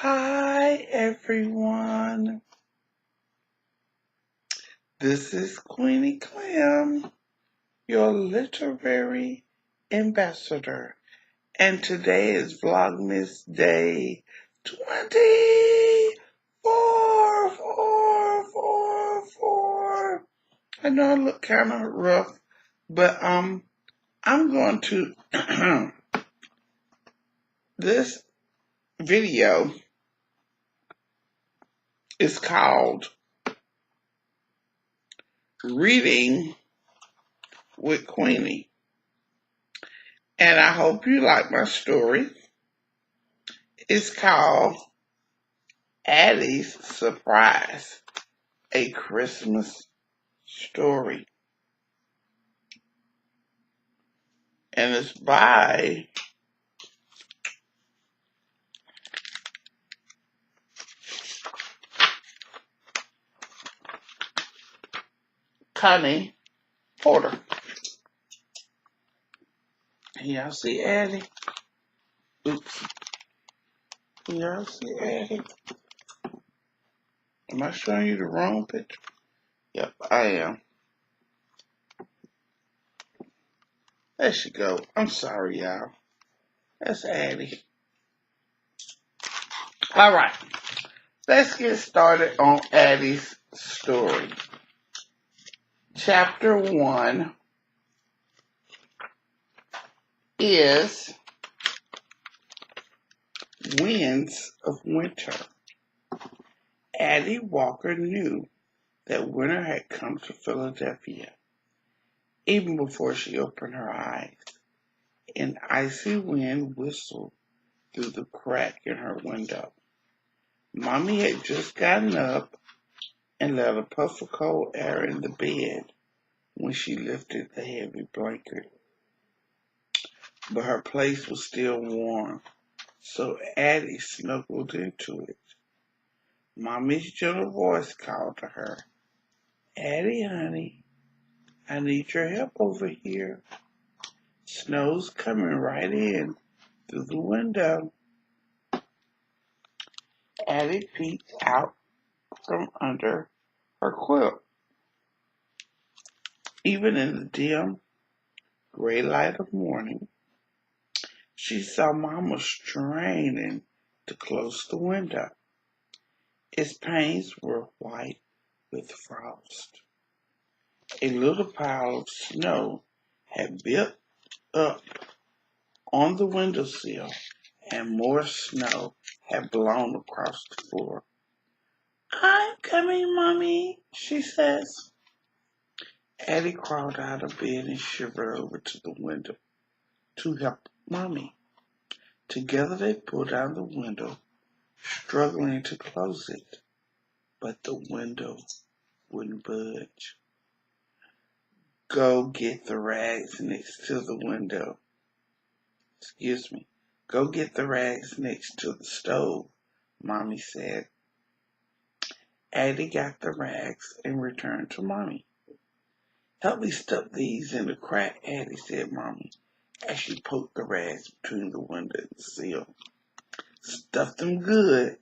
Hi everyone, this is Queenie Clem, your literary ambassador, and today is Vlogmas Day 24. I know I look kind of rough, but I'm going to this video is called Reading with Queenie. And I hope you like my story. It's called Addy's Surprise, a Christmas story. And it's by Connie Porter. Y'all see Addy? Oops. Y'all see Addy? Am I showing you the wrong picture? Yep, I am. There she go. I'm sorry, y'all. That's Addy. All right. Let's get started on Addy's story. Chapter 1 is Winds of Winter. Addy Walker knew that winter had come to Philadelphia. Even before she opened her eyes, an icy wind whistled through the crack in her window. Mommy had just gotten up and let a puff of cold air in the bed when she lifted the heavy blanket. But her place was still warm, so Addy snuggled into it. Mommy's gentle voice called to her, "Addy, honey, I need your help over here. Snow's coming right in through the window." Addy peeked out from under her quilt. Even in the dim, gray light of morning, she saw Mama straining to close the window. Its panes were white with frost. A little pile of snow had built up on the windowsill, and more snow had blown across the floor. "I'm coming, Mommy," she says. Addy crawled out of bed and shivered over to the window to help Mommy. Together they pulled down the window, struggling to close it, but the window wouldn't budge. "Go get the rags next to the window. Go get the rags next to the stove," Mommy said. Addy got the rags and returned to Mommy. "Help me stuff these in the crack," Addy said, Mommy, as she poked the rags between the window and the sill. "Stuff them good.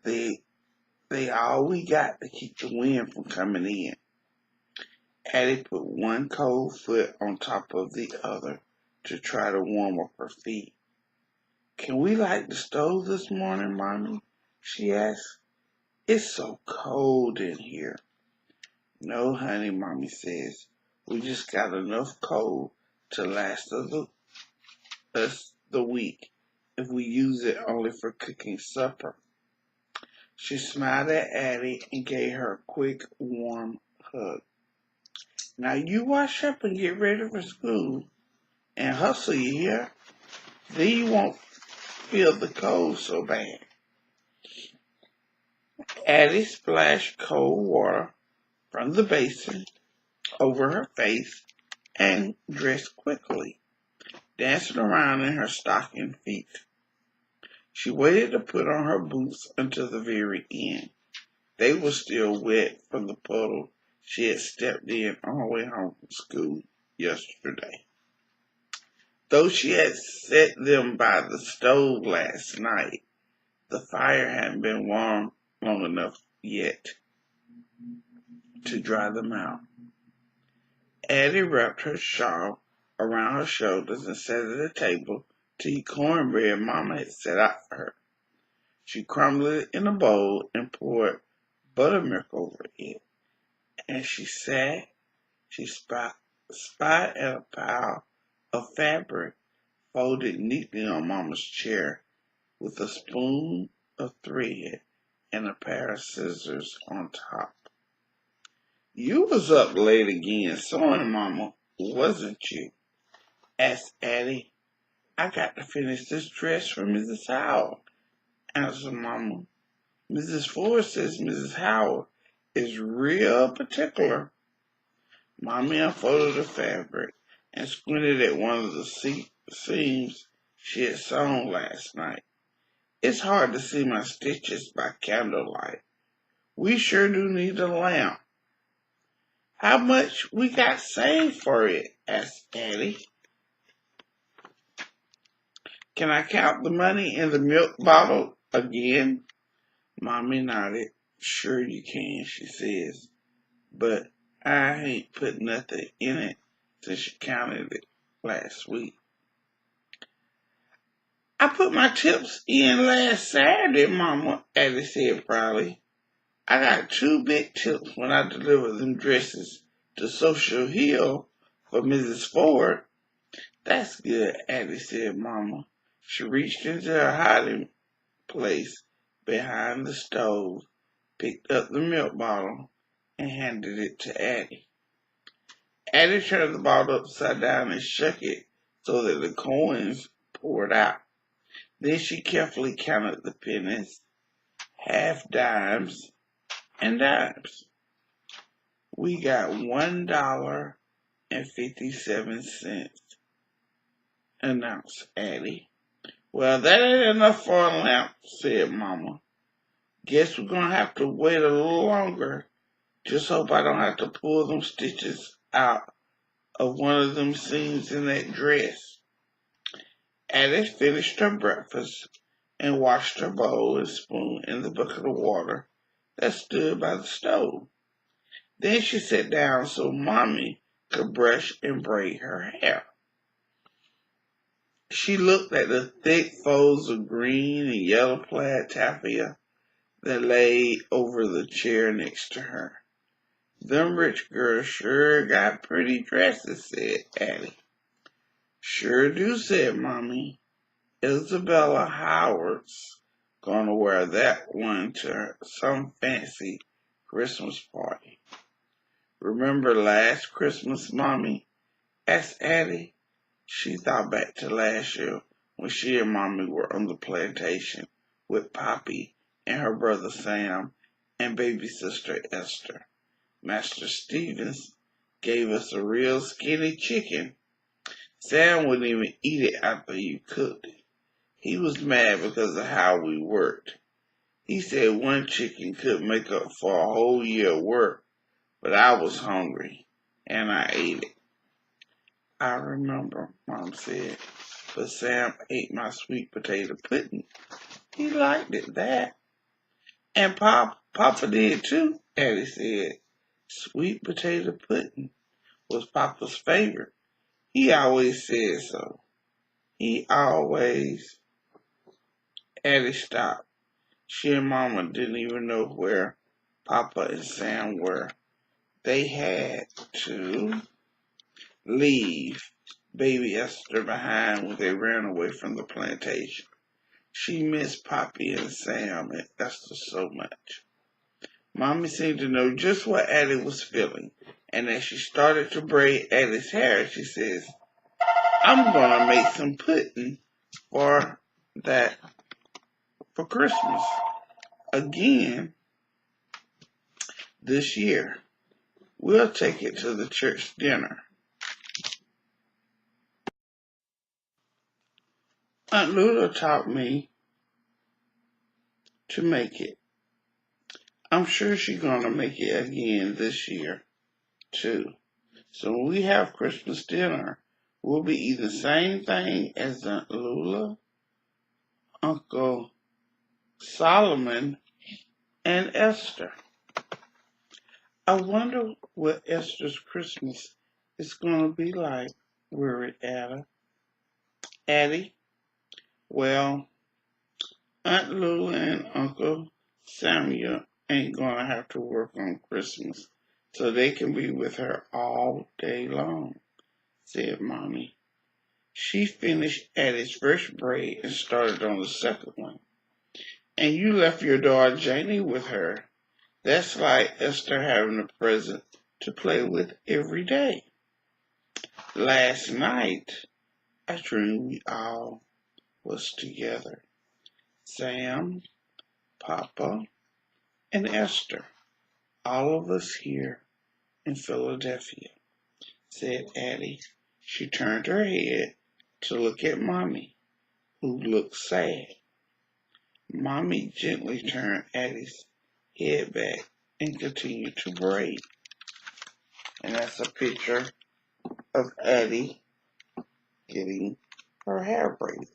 They all we got to keep the wind from coming in." Addy put one cold foot on top of the other to try to warm up her feet. "Can we light the stove this morning, Mommy?" she asked. "It's so cold in here." "No, honey," Mommy says. "We just got enough coal to last us the week if we use it only for cooking supper." She smiled at Addy and gave her a quick, warm hug. "Now you wash up and get ready for school. And hustle, you hear? Then you won't feel the cold so bad." Addy splashed cold water from the basin over her face and dressed quickly, dancing around in her stocking feet. She waited to put on her boots until the very end. They were still wet from the puddle she had stepped in on her way home from school yesterday. Though she had set them by the stove last night, The fire hadn't been warm long enough yet to dry them out. Addy wrapped her shawl around her shoulders and sat at the table to eat cornbread Mama had set out for her. She crumbled it in a bowl and poured buttermilk over it. As she sat, she spied at a pile of fabric folded neatly on Mama's chair with a spoon of thread and a pair of scissors on top. "You was up late again sewing, Mama, wasn't you?" asked Addy. "I got to finish this dress for Mrs. Howard," answered Mama. "Mrs. Ford says Mrs. Howard is real particular." Mommy unfolded the fabric and squinted at one of the seams she had sewn last night. "It's hard to see my stitches by candlelight. We sure do need a lamp." "How much we got saved for it?" asked Addy. "Can I count the money in the milk bottle again?" Mommy nodded. "Sure you can," she says. "But I ain't put nothing in it since you counted it last week." "I put my tips in last Saturday, Mama," Addy said proudly. "I got 2 big tips when I delivered them dresses to Social Hill for Mrs. Ford." "That's good," Addy said, Mama. She reached into her hiding place behind the stove, picked up the milk bottle, and handed it to Addy. Addy turned the bottle upside down and shook it so that the coins poured out. Then she carefully counted the pennies, half dimes, and dimes. "We got $1.57, announced Addy. "Well, that ain't enough for a lamp," said Mama. "Guess we're gonna have to wait a little longer. Just hope I don't have to pull them stitches out of one of them seams in that dress." Addy finished her breakfast and washed her bowl and spoon in the bucket of water that stood by the stove. Then she sat down so Mommy could brush and braid her hair. She looked at the thick folds of green and yellow plaid taffeta that lay over the chair next to her. "Them rich girls sure got pretty dresses," said Addy. "Sure do," said Mommy. "Isabella Howard's gonna wear that one to some fancy Christmas party." "Remember last Christmas, Mommy?" asked Addy. She thought back to last year when she and Mommy were on the plantation with Poppy and her brother Sam and baby sister Esther. Master Stevens gave us a real skinny chicken. Sam wouldn't even eat it after you cooked it. He was mad because of how we worked. He said one chicken could make up for a whole year of work, but I was hungry, and I ate it. "I remember," Mom said, "but Sam ate my sweet potato pudding. He liked it, that." "And Papa did too," Addy said. Sweet potato pudding was Papa's favorite. He always said so. He always... Addy stopped. She and Mama didn't even know where Papa and Sam were. They had to leave baby Esther behind when they ran away from the plantation. She missed Poppy and Sam and Esther so much. Mommy seemed to know just what Addy was feeling, and as she started to braid Addy's hair, she says, "I'm gonna make some pudding for Christmas again this year. We'll take it to the church dinner." Aunt Lula taught me to make it. I'm sure she's gonna make it again this year, too. So when we have Christmas dinner, we'll be eating the same thing as Aunt Lula, Uncle Solomon, and Esther. I wonder what Esther's Christmas is going to be like, worried Addy. Well, Aunt Lou and Uncle Samuel ain't going to have to work on Christmas, so they can be with her all day long, said Mommy. She finished Addie's first braid and started on the second one. And you left your doll Janie with her. That's like Esther having a present to play with every day. Last night, I dreamed we all was together. Sam, Papa, and Esther. All of us here in Philadelphia, said Addy. She turned her head to look at Mommy, who looked sad. Mommy gently turned Addy's head back and continued to braid. And that's a picture of Addy getting her hair braided.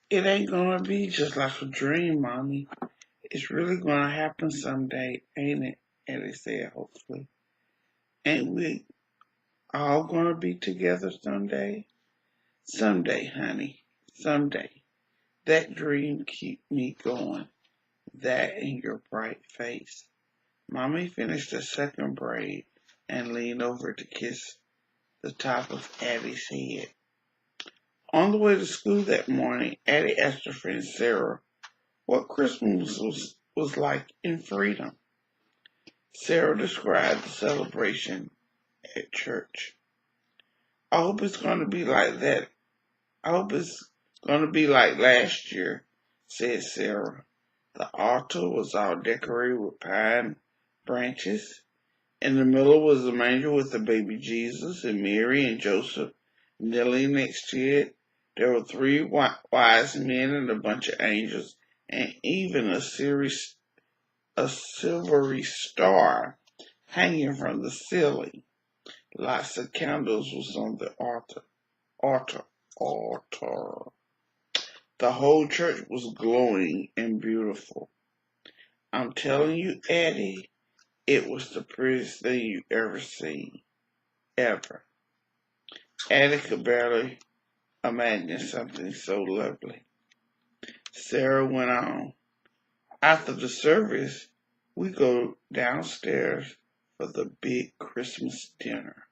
It ain't gonna be just like a dream, Mommy. It's really gonna happen someday, ain't it? Addy said hopefully. Ain't we all gonna be together someday? Someday, honey. Someday. That dream keep me going. That and your bright face. Mommy finished the second braid and leaned over to kiss the top of Addy's head. On the way to school that morning, Addy asked her friend Sarah what Christmas was like in freedom. Sarah described the celebration at church. I hope it's going to be like that. I hope it's going to be like last year, said Sarah. The altar was all decorated with pine branches. In the middle was a manger with the baby Jesus and Mary and Joseph kneeling next to it. There were 3 wise men and a bunch of angels, and even a silvery star hanging from the ceiling. Lots of candles was on the altar. The whole church was glowing and beautiful. I'm telling you, Addy, it was the prettiest thing you ever seen. Ever. Addy could barely imagine something so lovely. Sarah went on. After the service, we go downstairs for the big Christmas dinner.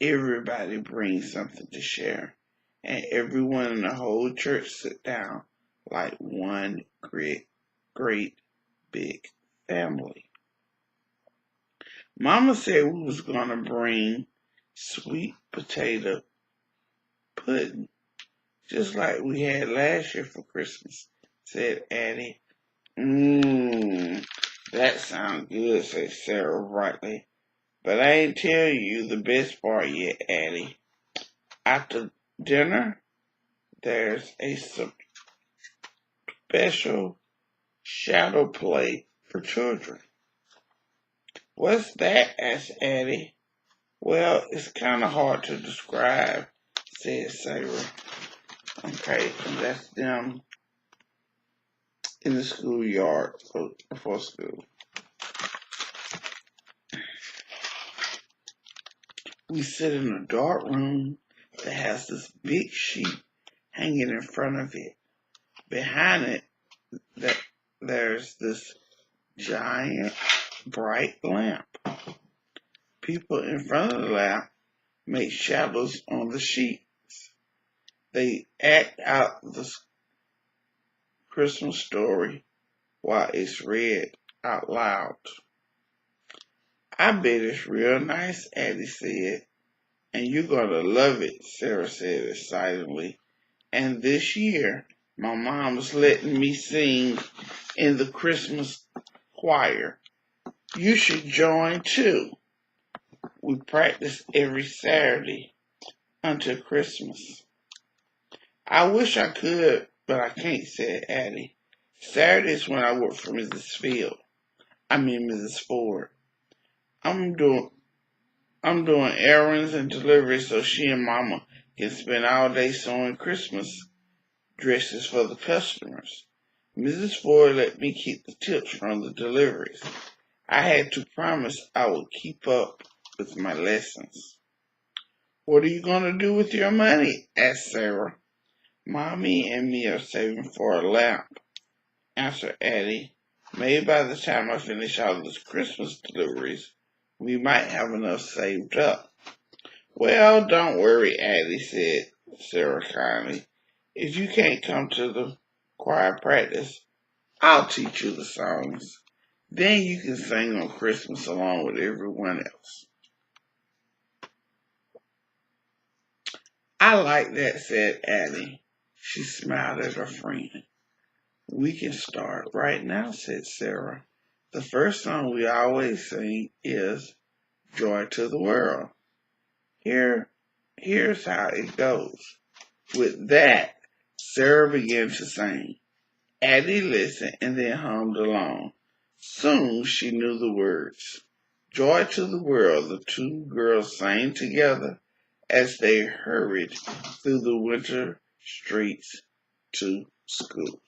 Everybody brings something to share, and everyone in the whole church sit down like one great big family. Mama said we was gonna bring sweet potato pudding, just like we had last year for Christmas, said Addy. That sounds good, said Sarah brightly. But I ain't tell you the best part yet, Addy. After dinner, there's a special shadow play for children. What's that? Asked Addy. Well, it's kind of hard to describe, said Sarah. Okay, and that's them in the schoolyard before school. We sit in a dark room that has this big sheet hanging in front of it. Behind it, there's this giant bright lamp. People in front of the lamp make shadows on the sheets. They act out the Christmas story while it's read out loud. I bet it's real nice, Addy said. And you're gonna love it, Sarah said excitedly. And this year, my mom's letting me sing in the Christmas choir. You should join too. We practice every Saturday until Christmas. I wish I could, but I can't, said Addy. Saturdays when I work for Mrs. Ford. I'm I'm doing errands and deliveries so she and Mama can spend all day sewing Christmas dresses for the customers. Mrs. Ford let me keep the tips from the deliveries. I had to promise I would keep up with my lessons. What are you going to do with your money? Asked Sarah. Mommy and me are saving for a lamp, answered Addy. Maybe by the time I finish all those Christmas deliveries, we might have enough saved up. Well, don't worry, Addy said Sarah kindly. If you can't come to the choir practice, I'll teach you the songs. Then you can sing on Christmas along with everyone else. I like that, said Addy. She smiled at her friend. We can start right now, said Sarah. The first song we always sing is Joy to the World. Here's how it goes. With that, Sarah began to sing. Addy listened and then hummed along. Soon she knew the words. Joy to the world, the two girls sang together as they hurried through the winter streets to school.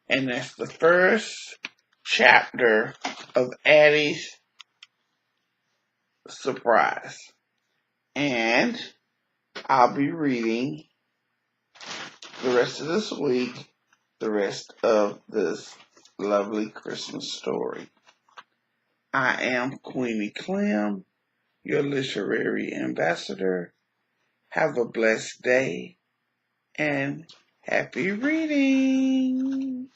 And that's the first chapter of Addy's Surprise. And I'll be reading the rest of this week, the rest of this lovely Christmas story. I am Queenie Clem, your literary ambassador. Have a blessed day and happy reading.